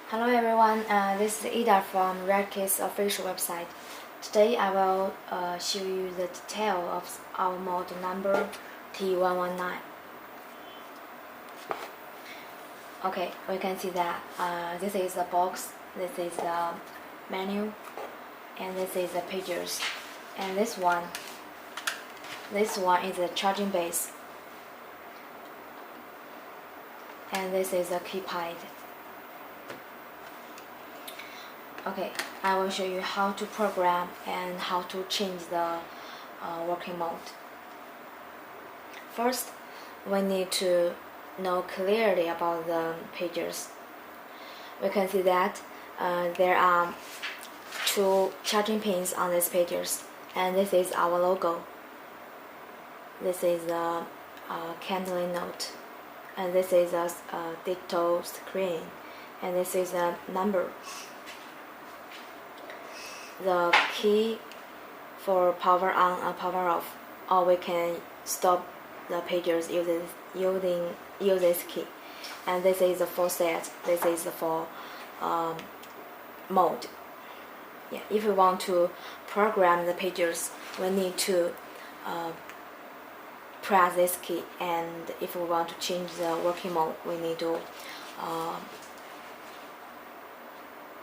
Hello everyone, this is Ida from retekess official website. Today I will show you the detail of our model number T119. Okay, we can see that this is the box, this is the menu, and this is the pages. And this one is the charging base, and this is the keypad. Okay, I will show you how to program and how to change the working mode. First, we need to know clearly about the pages. We can see that there are two charging pins on these pages, and this is our logo. This is the candling note, and this is a digital screen, and this is a number. The key for power on and power off, or we can stop the pages using this key. And this is for set, this is for mode. Yeah, if we want to program the pages, we need to press this key, and if we want to change the working mode, we need to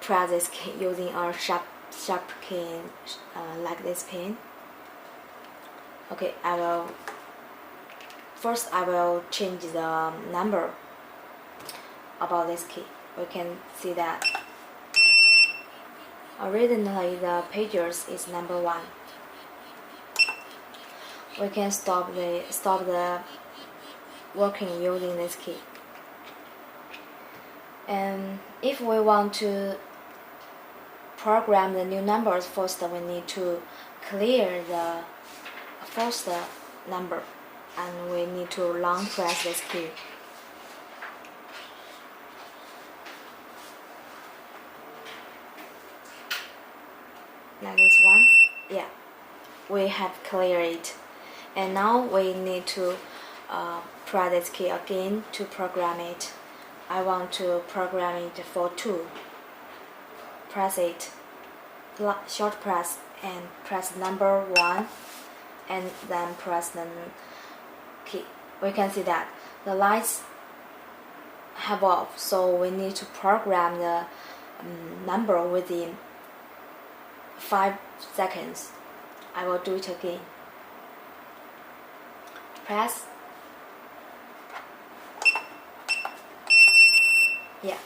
press this key using a sharp key like this pin. Okay, first I will change the number about this key. We can see that originally the pages is number 1. We can stop the working using this key. And if we want to program the new numbers, first we need to clear the first number, and we need to long press this key. Like this one. Yeah, we have cleared it, and now we need to press this key again to program it. I want to program it for 2. Press it, short press, and press number 1, and then press the key. We can see that the lights have off, so we need to program the number within 5 seconds. I will do it again. Press. Yeah,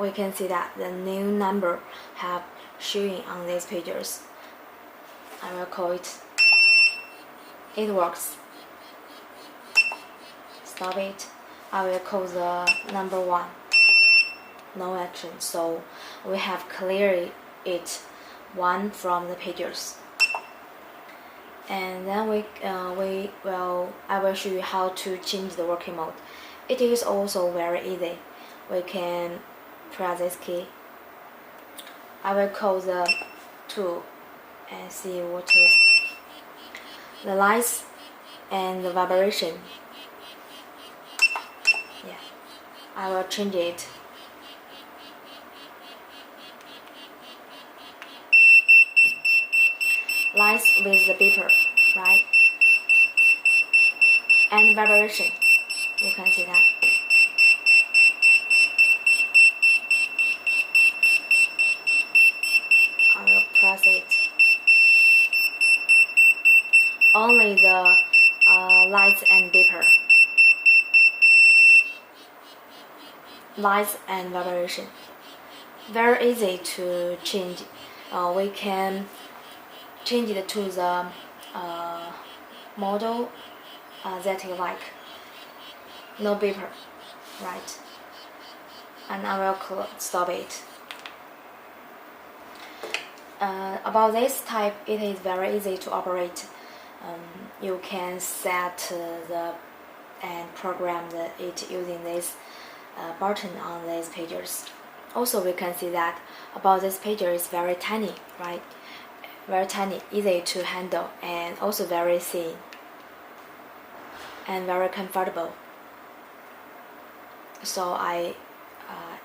we can see that the new number have showing on these pages. I will call it. It works. Stop it. I will call the number 1. No action. So we have cleared it 1 from the pages. And then I will show you how to change the working mode. It is also very easy. We can press this key. I will call the 2 and see what is the lights and the vibration. Yeah, I will change it. Lights with the beeper, right? And vibration. You can see that. I will press it. Only the lights and beeper. Lights and vibration. Very easy to change. We can change it to the model that you like. No beeper, right? And I will stop it. About this type, it is very easy to operate. You can set and program it using this button on these pages. Also, we can see that about this page is very tiny, right? Very tiny, easy to handle, and also very thin and very comfortable. So I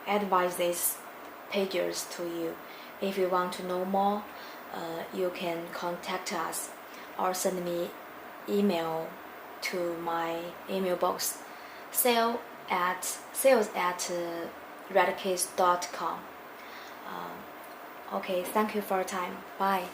advise this pages to you. If you want to know more, you can contact us or send me email to my email box, sales@retekess.com. Okay, thank you for your time. Bye.